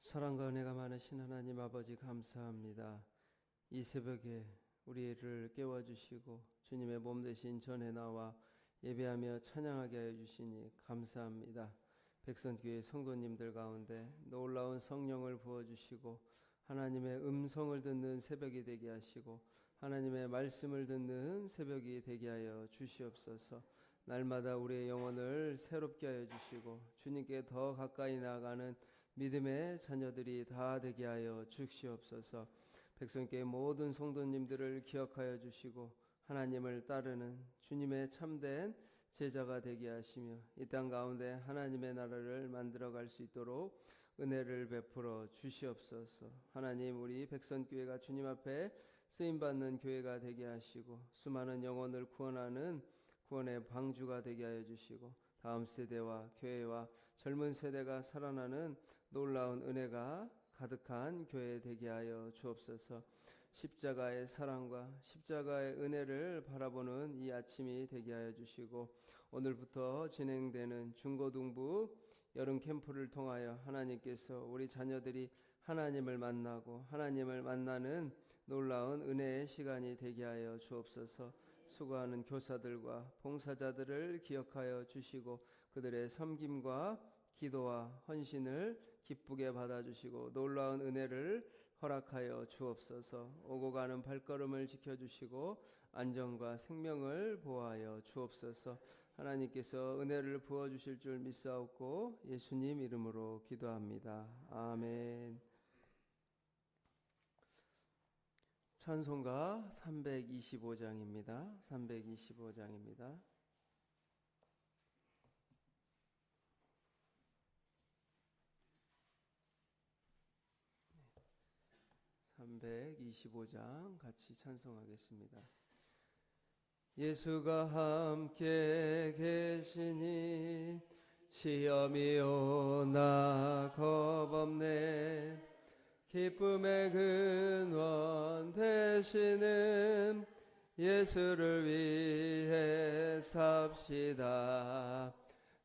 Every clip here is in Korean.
사랑과 은혜가 많으신 하나님 아버지 감사합니다. 이 새벽에 우리를 깨워주시고 주님의 몸 되신 전에 나와 예배하며 찬양하게 하여 주시니 감사합니다. 백선교회 성도님들 가운데 놀라운 성령을 부어주시고 하나님의 음성을 듣는 새벽이 되게 하시고 하나님의 말씀을 듣는 새벽이 되게 하여 주시옵소서. 날마다 우리의 영혼을 새롭게 하여 주시고 주님께 더 가까이 나아가는 믿음의 자녀들이 다 되게 하여 주시옵소서. 백성교회 모든 성도님들을 기억하여 주시고 하나님을 따르는 주님의 참된 제자가 되게 하시며 이 땅 가운데 하나님의 나라를 만들어갈 수 있도록 은혜를 베풀어 주시옵소서. 하나님, 우리 백선교회가 주님 앞에 쓰임받는 교회가 되게 하시고 수많은 영혼을 구원하는 구원의 방주가 되게 하여 주시고 다음 세대와 교회와 젊은 세대가 살아나는 놀라운 은혜가 가득한 교회 되게 하여 주옵소서. 십자가의 사랑과 십자가의 은혜를 바라보는 이 아침이 되게 하여 주시고 오늘부터 진행되는 중고등부 여름 캠프를 통하여 하나님께서 우리 자녀들이 하나님을 만나고 하나님을 만나는 놀라운 은혜의 시간이 되게 하여 주옵소서. 수고하는 교사들과 봉사자들을 기억하여 주시고 그들의 섬김과 기도와 헌신을 기쁘게 받아주시고 놀라운 은혜를 허락하여 주옵소서. 오고 가는 발걸음을 지켜주시고 안전과 생명을 보호하여 주옵소서. 하나님께서 은혜를 부어주실 줄 믿사옵고 예수님 이름으로 기도합니다. 아멘. 찬송가 325장입니다. 325장입니다. 네. 325장 같이 찬송하겠습니다. 예수가 함께 계시니 시험이 오나 겁없네. 기쁨의 근원 되시는 예수를 위해 삽시다.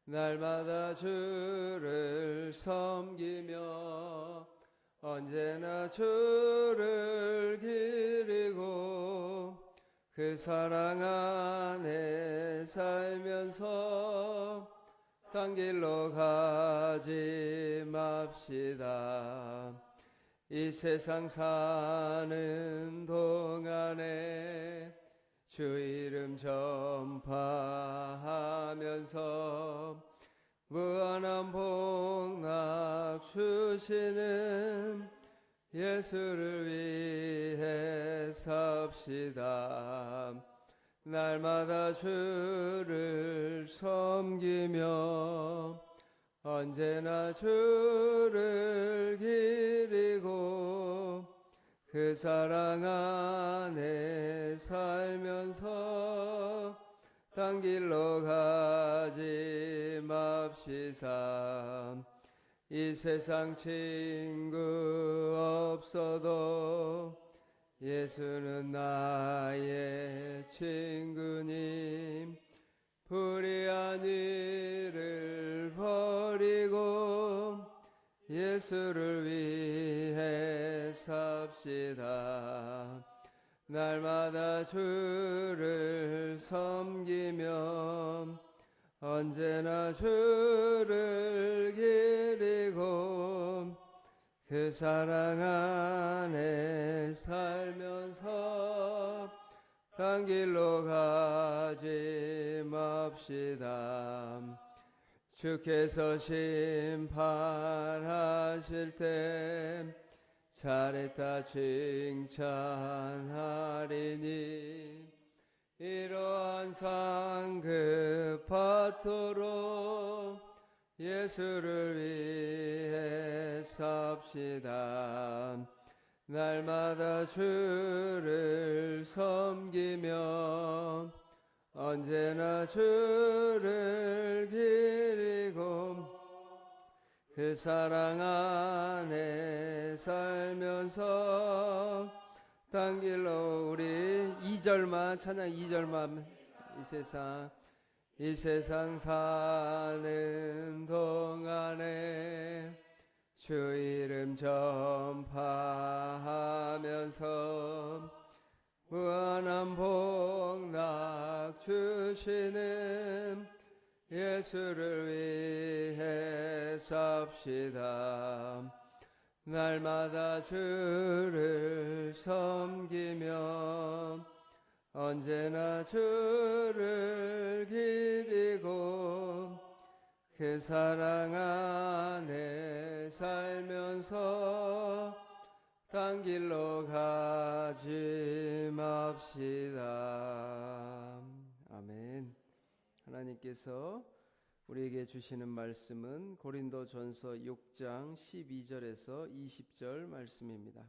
날마다 주를 섬기며 언제나 주를 기리고 그 사랑 안에 살면서 딴 길로 가지 맙시다. 이 세상 사는 동안에 주 이름 전파하면서 무한한 복락 주시는 예수를 위해 삽시다. 날마다 주를 섬기며 언제나 주를 기리고 그 사랑 안에 살면서 딴 길로 가지 맙시다. 이 세상 친구 없어도 예수는 나의 친구님. 불의한 일을 버리고 예수를 위해 삽시다. 날마다 주를 섬기며 언제나 주를 기리고 그 사랑 안에 살면서 딴 길로 가지 맙시다. 주께서 심판하실 때 잘했다 칭찬하리니 이러한 상급받도록 예수를 위해 삽시다. 날마다 주를 섬기며 언제나 주를 기리고 그 사랑 안에 살면서 딴 길로 우리 2절만 찬양 2절만 이 세상 사는 동안에 주 이름 전파하면서 무한한 복락 주시는 예수를 위해 삽시다. 날마다 주를 섬기며 언제나 주를 기리고 그 사랑 안에 살면서 딴 길로 가지 맙시다. 아멘. 하나님께서 우리에게 주시는 말씀은 고린도전서 6장 12절에서 20절 말씀입니다.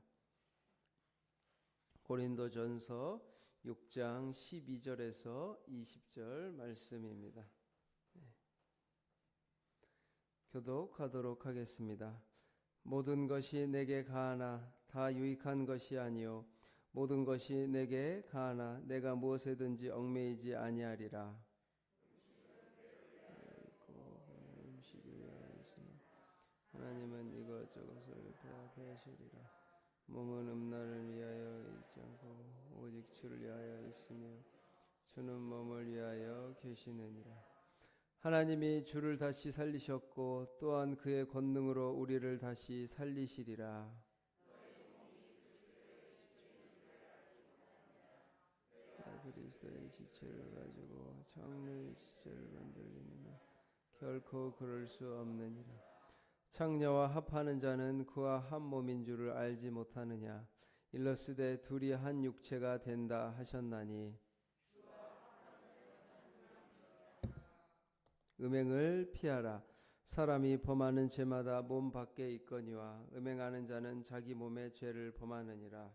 고린도전서 6장 12절에서 20절 말씀입니다. 교독하도록 하겠습니다. 모든 것이 내게 가하나 다 유익한 것이 아니요 모든 것이 내게 가하나 내가 무엇에든지 얽매이지 아니하리라. 하나님은 이것저것을 대합하시리라. 몸은 음란을 위하여 있지 않고 오직 주를 위하여 있으며 주는 몸을 위하여 계시느니라. 하나님이 주를 다시 살리셨고 또한 그의 권능으로 우리를 다시 살리시리라. 그리스도의 지체를 가지고 창녀의 지체를 만들리느냐 결코 그럴 수 없느니라. 창녀와 합하는 자는 그와 한 몸인 줄을 알지 못하느냐. 일러스되 둘이 한 육체가 된다 하셨나니 음행을 피하라. 사람이 범하는 죄마다 몸 밖에 있거니와 음행하는 자는 자기 몸의 죄를 범하느니라.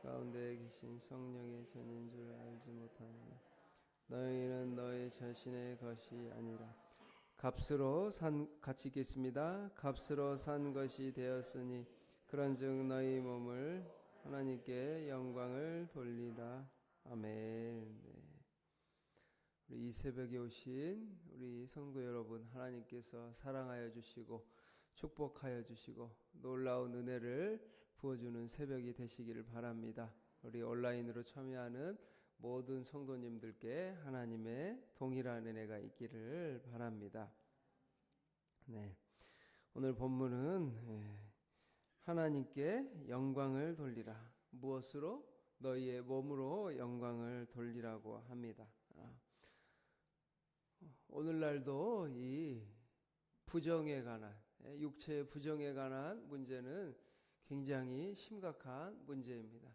가운데 계신 성령의 전인 줄 알지 못하느냐. 너희는 너희 자신의 것이 아니라 값으로 산, 같이 읽겠습니다. 값으로 산 것이 되었으니 그런즉 너희 몸을 하나님께 영광을 돌리라. 아멘. 네. 우리 이 새벽에 오신 우리 성도 여러분, 하나님께서 사랑하여 주시고 축복하여 주시고 놀라운 은혜를 부어주는 새벽이 되시기를 바랍니다. 우리 온라인으로 참여하는 모든 성도님들께 하나님의 동일한 은혜가 있기를 바랍니다. 네, 오늘 본문은 하나님께 영광을 돌리라. 무엇으로? 너희의 몸으로 영광을 돌리라고 합니다. 오늘날도 이 부정에 관한, 육체의 부정에 관한 문제는 굉장히 심각한 문제입니다.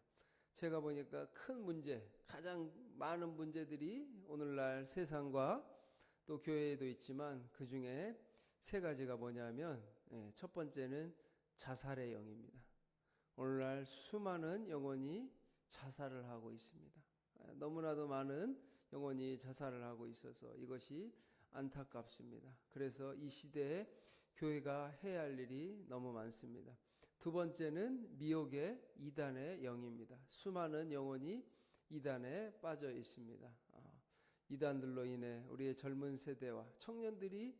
제가 보니까 큰 문제, 가장 많은 문제들이 오늘날 세상과 또 교회에도 있지만 그 중에 세 가지가 뭐냐면 첫 번째는 자살의 영입니다. 오늘날 수많은 영혼이 자살을 하고 있습니다. 너무나도 많은 영혼이 자살을 하고 있어서 이것이 안타깝습니다. 그래서 이 시대에 교회가 해야 할 일이 너무 많습니다. 두 번째는 미혹의 이단의 영입니다. 수많은 영혼이 이단에 빠져 있습니다. 이단들로 인해 우리의 젊은 세대와 청년들이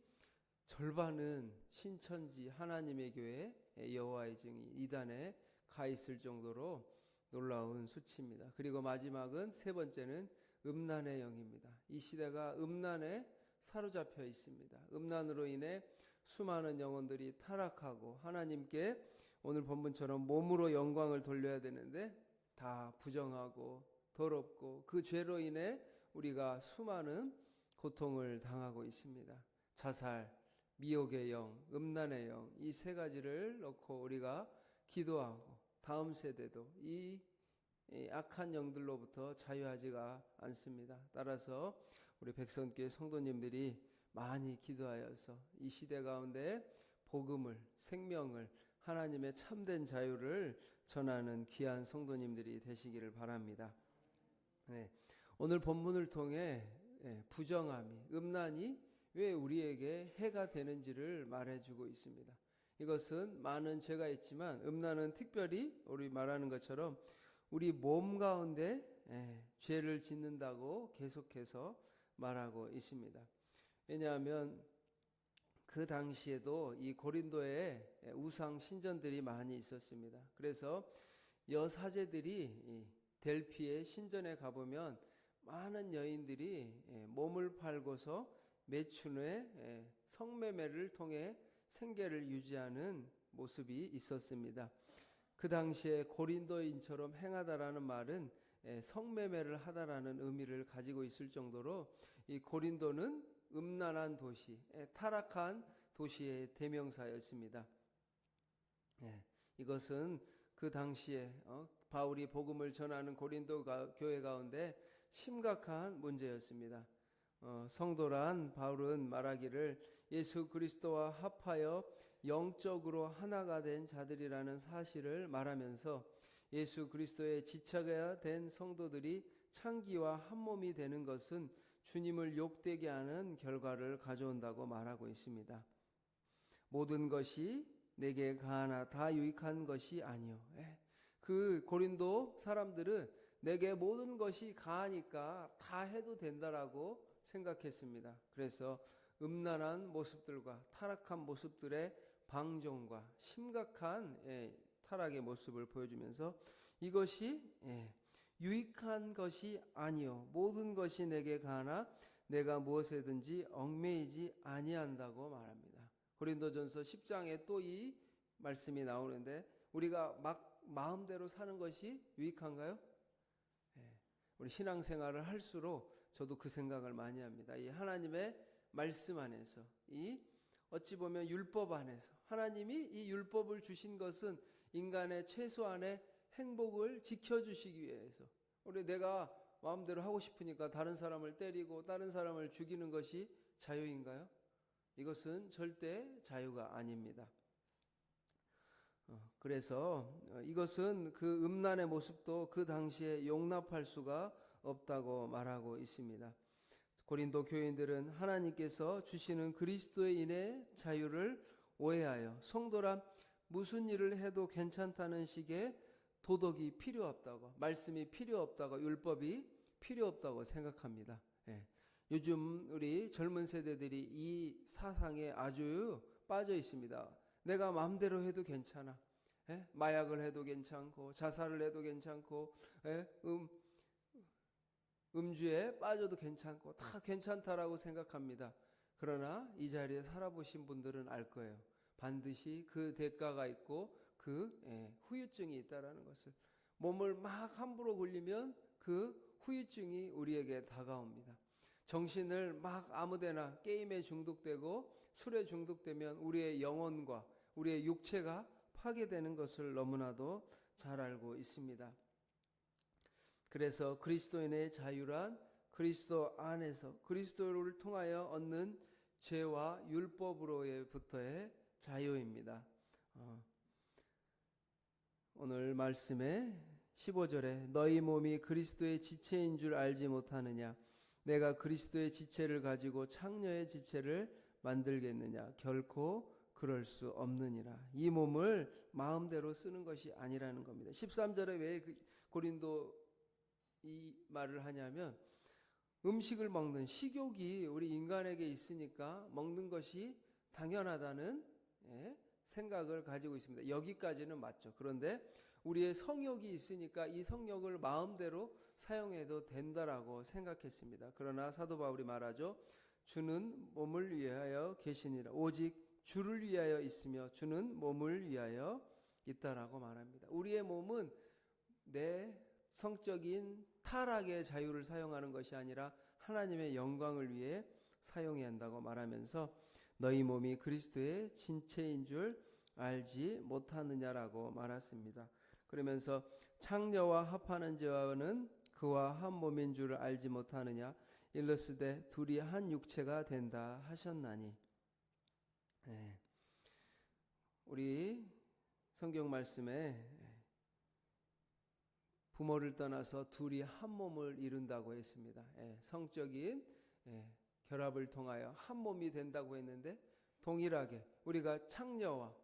절반은 신천지 하나님의 교회 여호와의 증인 이단에 가 있을 정도로 놀라운 수치입니다. 그리고 마지막은 세 번째는 음란의 영입니다. 이 시대가 음란에 사로잡혀 있습니다. 음란으로 인해 수많은 영혼들이 타락하고 하나님께 오늘 본문처럼 몸으로 영광을 돌려야 되는데 다 부정하고 더럽고 그 죄로 인해 우리가 수많은 고통을 당하고 있습니다. 자살, 미혹의 영, 음란의 영, 이 세 가지를 놓고 우리가 기도하고 다음 세대도 이 악한 영들로부터 자유하지가 않습니다. 따라서 우리 백성교회 성도님들이 많이 기도하여서 이 시대 가운데 복음을, 생명을, 하나님의 참된 자유를 전하는 귀한 성도님들이 되시기를 바랍니다. 네, 오늘 본문을 통해 부정함이, 음란이 왜 우리에게 해가 되는지를 말해주고 있습니다. 이것은 많은 죄가 있지만 음란은 특별히 우리 말하는 것처럼 우리 몸 가운데 죄를 짓는다고 계속해서 말하고 있습니다. 왜냐하면 그 당시에도 이 고린도에 우상 신전들이 많이 있었습니다. 그래서 여사제들이 이 델피의 신전에 가보면 많은 여인들이 몸을 팔고서 매춘 후에 성매매를 통해 생계를 유지하는 모습이 있었습니다. 그 당시에 고린도인처럼 행하다라는 말은 성매매를 하다라는 의미를 가지고 있을 정도로 이 고린도는 음란한 도시, 타락한 도시의 대명사였습니다. 이것은 그 당시에 바울이 복음을 전하는 고린도 교회 가운데 심각한 문제였습니다. 성도란 바울은 말하기를 예수 그리스도와 합하여 영적으로 하나가 된 자들이라는 사실을 말하면서 예수 그리스도의 지체가 된 성도들이 창기와 한 몸이 되는 것은 주님을 욕되게 하는 결과를 가져온다고 말하고 있습니다. 모든 것이 내게 가하나 다 유익한 것이 아니요. 그 고린도 사람들은 내게 모든 것이 가하니까 다 해도 된다라고 생각했습니다. 그래서 음란한 모습들과 타락한 모습들의 방종과 심각한 타락의 모습을 보여주면서 이것이 유익한 것이 아니요 모든 것이 내게 가하나 내가 무엇에든지 얽매이지 아니한다고 말합니다. 고린도전서 10장에 또 이 말씀이 나오는데 우리가 막 마음대로 사는 것이 유익한가요? 우리 신앙생활을 할수록 저도 그 생각을 많이 합니다. 이 하나님의 말씀 안에서 이 어찌 보면 율법 안에서 하나님이 이 율법을 주신 것은 인간의 최소한의 행복을 지켜주시기 위해서 우리 내가 마음대로 하고 싶으니까 다른 사람을 때리고 다른 사람을 죽이는 것이 자유인가요? 이것은 절대 자유가 아닙니다. 그래서 이것은 그 음란의 모습도 그 당시에 용납할 수가 없다고 말하고 있습니다. 고린도 교인들은 하나님께서 주시는 그리스도의 인의 자유를 오해하여 성도란 무슨 일을 해도 괜찮다는 식의 도덕이 필요 없다고, 말씀이 필요 없다고, 율법이 필요 없다고 생각합니다. 요즘 우리 젊은 세대들이 이 사상에 아주 빠져 있습니다. 내가 마음대로 해도 괜찮아. 마약을 해도 괜찮고 자살을 해도 괜찮고 음주에 빠져도 괜찮고 다 괜찮다라고 생각합니다. 그러나 이 자리에 살아보신 분들은 알 거예요. 반드시 그 대가가 있고 그 후유증이 있다라는 것을. 몸을 막 함부로 굴리면 그 후유증이 우리에게 다가옵니다. 정신을 막 아무데나 게임에 중독되고 술에 중독되면 우리의 영혼과 우리의 육체가 파괴되는 것을 너무나도 잘 알고 있습니다. 그래서 그리스도인의 자유란 그리스도 안에서 그리스도를 통하여 얻는 죄와 율법으로부터의 자유입니다. 오늘 말씀에 15절에 너희 몸이 그리스도의 지체인 줄 알지 못하느냐 내가 그리스도의 지체를 가지고 창녀의 지체를 만들겠느냐 결코 그럴 수 없느니라. 이 몸을 마음대로 쓰는 것이 아니라는 겁니다. 13절에 왜 고린도 이 말을 하냐면 음식을 먹는 식욕이 우리 인간에게 있으니까 먹는 것이 당연하다는 생각을 가지고 있습니다. 여기까지는 맞죠. 그런데 우리의 성욕이 있으니까 이 성욕을 마음대로 사용해도 된다라고 생각했습니다. 그러나 사도 바울이 말하죠. 주는 몸을 위하여 계시니라. 오직 주를 위하여 있으며 주는 몸을 위하여 있다라고 말합니다. 우리의 몸은 내 성적인 타락의 자유를 사용하는 것이 아니라 하나님의 영광을 위해 사용해야 한다고 말하면서 너희 몸이 그리스도의 진체인 줄 알지 못하느냐라고 말했습니다. 그러면서 창녀와 합하는 자와는 그와 한 몸인 줄 알지 못하느냐 일러스되 둘이 한 육체가 된다 하셨나니. 우리 성경 말씀에 부모를 떠나서 둘이 한 몸을 이룬다고 했습니다. 성적인 결합을 통하여 한 몸이 된다고 했는데 동일하게 우리가 창녀와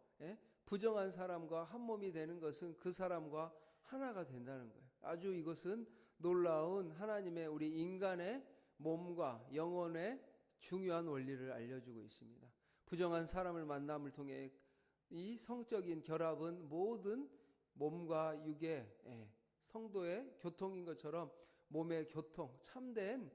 부정한 사람과 한 몸이 되는 것은 그 사람과 하나가 된다는 거예요. 아주 이것은 놀라운 하나님의 우리 인간의 몸과 영혼의 중요한 원리를 알려주고 있습니다. 부정한 사람을 만남을 통해 이 성적인 결합은 모든 몸과 육의 성도의 교통인 것처럼 몸의 교통, 참된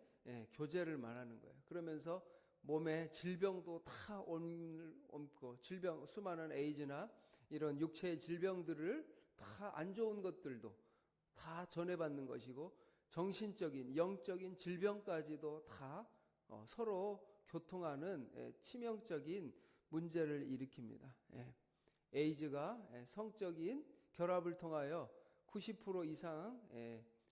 교제를 말하는 거예요. 그러면서 몸의 질병도 다 옮고 질병, 수많은 에이즈나 이런 육체의 질병들을 다 안 좋은 것들도 다 전해받는 것이고 정신적인, 영적인 질병까지도 다 서로 교통하는 치명적인 문제를 일으킵니다. 에이즈가 성적인 결합을 통하여 90% 이상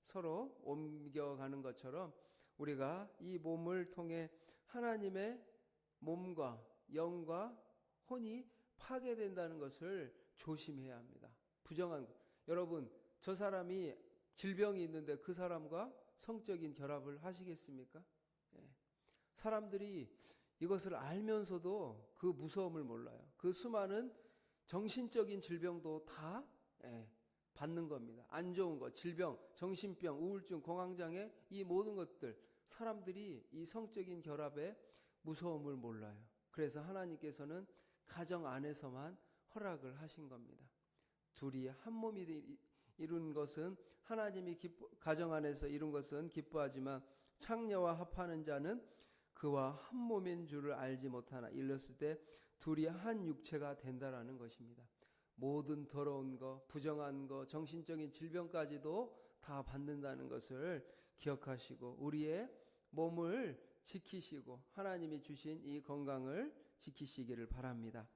서로 옮겨가는 것처럼 우리가 이 몸을 통해 하나님의 몸과 영과 혼이 파괴된다는 것을 조심해야 합니다. 부정한 것. 여러분, 저 사람이 질병이 있는데 그 사람과 성적인 결합을 하시겠습니까? 사람들이 이것을 알면서도 그 무서움을 몰라요. 그 수많은 정신적인 질병도 다 받는 겁니다. 안 좋은 것, 질병, 정신병, 우울증, 공황장애, 이 모든 것들, 사람들이 이 성적인 결합의 무서움을 몰라요. 그래서 하나님께서는 가정 안에서만 허락을 하신 겁니다. 둘이 한 몸이 이룬 것은 하나님이 가정 안에서 이룬 것은 기뻐하지만 창녀와 합하는 자는 그와 한 몸인 줄을 알지 못하나 일렀을 때 둘이 한 육체가 된다라는 것입니다. 모든 더러운 거, 부정한 거, 정신적인 질병까지도 다 받는다는 것을 기억하시고 우리의 몸을 지키시고 하나님이 주신 이 건강을 지키시기를 바랍니다.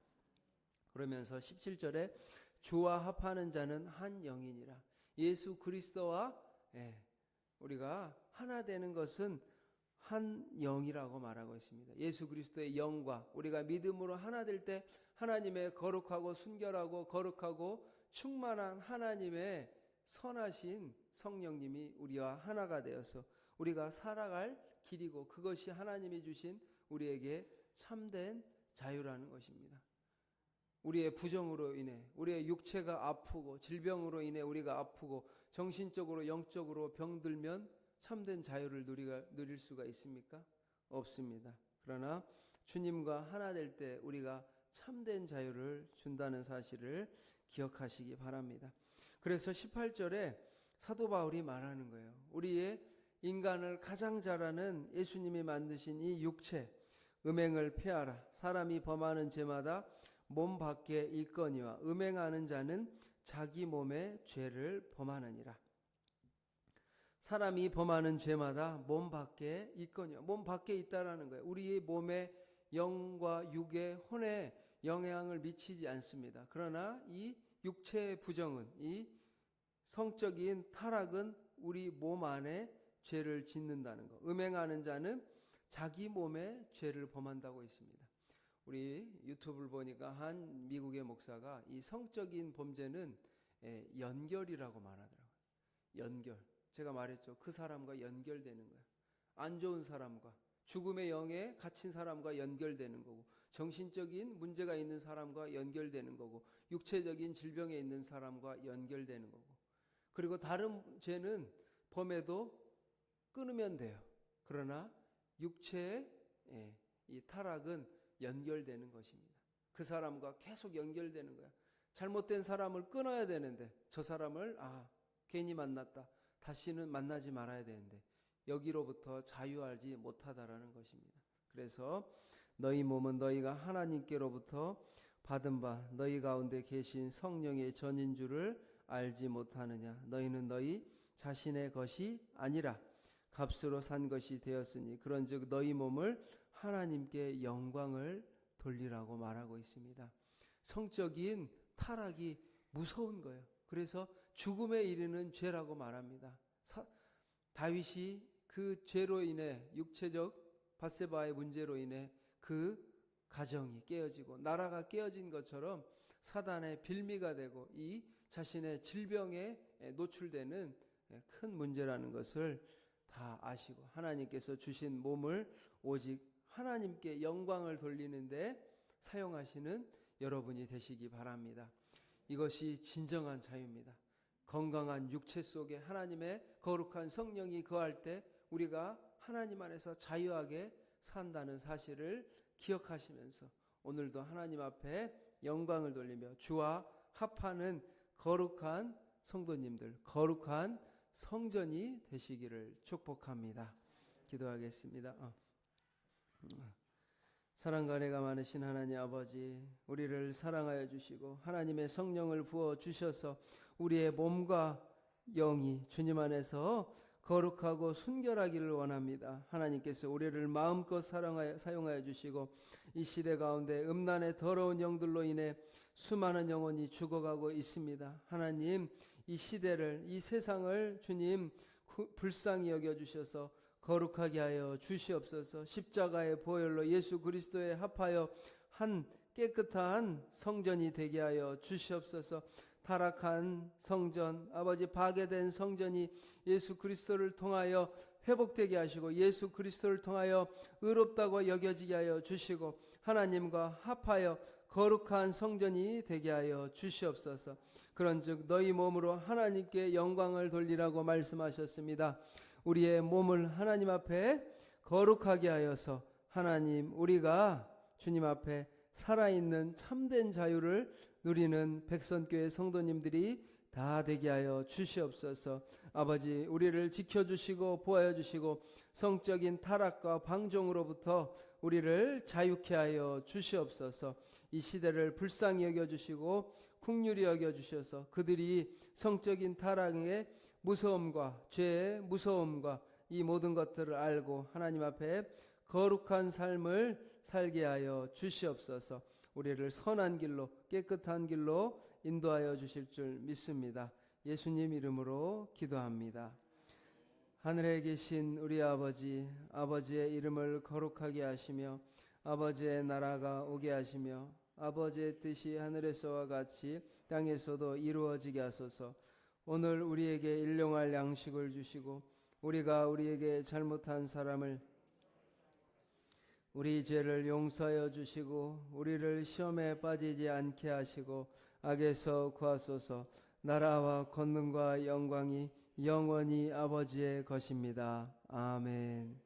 그러면서 17절에 주와 합하는 자는 한 영이니라. 예수 그리스도와 우리가 하나 되는 것은 한 영이라고 말하고 있습니다. 예수 그리스도의 영과 우리가 믿음으로 하나 될 때 하나님의 거룩하고 순결하고 거룩하고 충만한 하나님의 선하신 성령님이 우리와 하나가 되어서 우리가 살아갈 길이고 그것이 하나님이 주신 우리에게 참된 자유라는 것입니다. 우리의 부정으로 인해 우리의 육체가 아프고 질병으로 인해 우리가 아프고 정신적으로 영적으로 병들면 참된 자유를 누릴 수가 있습니까? 없습니다. 그러나 주님과 하나 될 때 우리가 참된 자유를 준다는 사실을 기억하시기 바랍니다. 그래서 18절에 사도 바울이 말하는 거예요. 우리의 인간을 가장 잘하는 예수님이 만드신 이 육체, 음행을 피하라. 사람이 범하는 죄마다 몸 밖에 있거니와 음행하는 자는 자기 몸의 죄를 범하느니라. 사람이 범하는 죄마다 몸 밖에 있거니와 몸 밖에 있다라는 거예요. 우리의 몸의 영과 육의 혼에 영향을 미치지 않습니다. 그러나 이 육체의 부정은 이 성적인 타락은 우리 몸 안에 죄를 짓는다는 것. 음행하는 자는 자기 몸에 죄를 범한다고 있습니다. 우리 유튜브를 보니까 한 미국의 목사가 이 성적인 범죄는 연결이라고 말하더라고요. 연결. 제가 말했죠. 그 사람과 연결되는 거예요. 안 좋은 사람과 죽음의 영에 갇힌 사람과 연결되는 거고 정신적인 문제가 있는 사람과 연결되는 거고 육체적인 질병에 있는 사람과 연결되는 거고 그리고 다른 죄는 범해도 끊으면 돼요. 그러나 육체의 이 타락은 연결되는 것입니다. 그 사람과 계속 연결되는 거야. 잘못된 사람을 끊어야 되는데 저 사람을 괜히 만났다. 다시는 만나지 말아야 되는데 여기로부터 자유하지 못하다라는 것입니다. 그래서 너희 몸은 너희가 하나님께로부터 받은 바 너희 가운데 계신 성령의 전인 줄을 알지 못하느냐. 너희는 너희 자신의 것이 아니라 값으로 산 것이 되었으니 그런즉 너희 몸을 하나님께 영광을 돌리라고 말하고 있습니다. 성적인 타락이 무서운 거예요. 그래서 죽음에 이르는 죄라고 말합니다. 다윗이 그 죄로 인해 육체적 밧세바의 문제로 인해 그 가정이 깨어지고 나라가 깨어진 것처럼 사단의 빌미가 되고 이 자신의 질병에 노출되는 큰 문제라는 것을 다 아시고 하나님께서 주신 몸을 오직 하나님께 영광을 돌리는데 사용하시는 여러분이 되시기 바랍니다. 이것이 진정한 자유입니다. 건강한 육체 속에 하나님의 거룩한 성령이 거할 때 우리가 하나님 안에서 자유하게 산다는 사실을 기억하시면서 오늘도 하나님 앞에 영광을 돌리며 주와 합하는 거룩한 성도님들, 거룩한 성전이 되시기를 축복합니다. 기도하겠습니다. 사랑과 은혜가 많으신 하나님 아버지, 우리를 사랑하여 주시고 하나님의 성령을 부어 주셔서 우리의 몸과 영이 주님 안에서 거룩하고 순결하기를 원합니다. 하나님께서 우리를 마음껏 사용하여 주시고 이 시대 가운데 음란의 더러운 영들로 인해 수많은 영혼이 죽어가고 있습니다. 하나님, 이 시대를, 이 세상을 주님 불쌍히 여겨주셔서 거룩하게 하여 주시옵소서. 십자가의 보혈로 예수 그리스도에 합하여 한 깨끗한 성전이 되게 하여 주시옵소서. 타락한 성전, 아버지 파괴된 성전이 예수 그리스도를 통하여 회복되게 하시고 예수 그리스도를 통하여 의롭다고 여겨지게 하여 주시고 하나님과 합하여 거룩한 성전이 되게 하여 주시옵소서. 그런즉 너희 몸으로 하나님께 영광을 돌리라고 말씀하셨습니다. 우리의 몸을 하나님 앞에 거룩하게 하여서 하나님, 우리가 주님 앞에 살아있는 참된 자유를 누리는 백선교회 성도님들이 다 되게 하여 주시옵소서. 아버지, 우리를 지켜주시고 보호하여 주시고 성적인 타락과 방종으로부터 우리를 자유케 하여 주시옵소서. 이 시대를 불쌍히 여겨주시고 긍휼히 여겨주셔서 그들이 성적인 타락의 무서움과 죄의 무서움과 이 모든 것들을 알고 하나님 앞에 거룩한 삶을 살게 하여 주시옵소서. 우리를 선한 길로, 깨끗한 길로 인도하여 주실 줄 믿습니다. 예수님 이름으로 기도합니다. 하늘에 계신 우리 아버지, 아버지의 이름을 거룩하게 하시며 아버지의 나라가 오게 하시며 아버지의 뜻이 하늘에서와 같이 땅에서도 이루어지게 하소서. 오늘 우리에게 일용할 양식을 주시고 우리가 우리에게 잘못한 사람을 우리 죄를 용서하여 주시고 우리를 시험에 빠지지 않게 하시고 악에서 구하소서. 나라와 권능과 영광이 영원히 아버지의 것입니다. 아멘.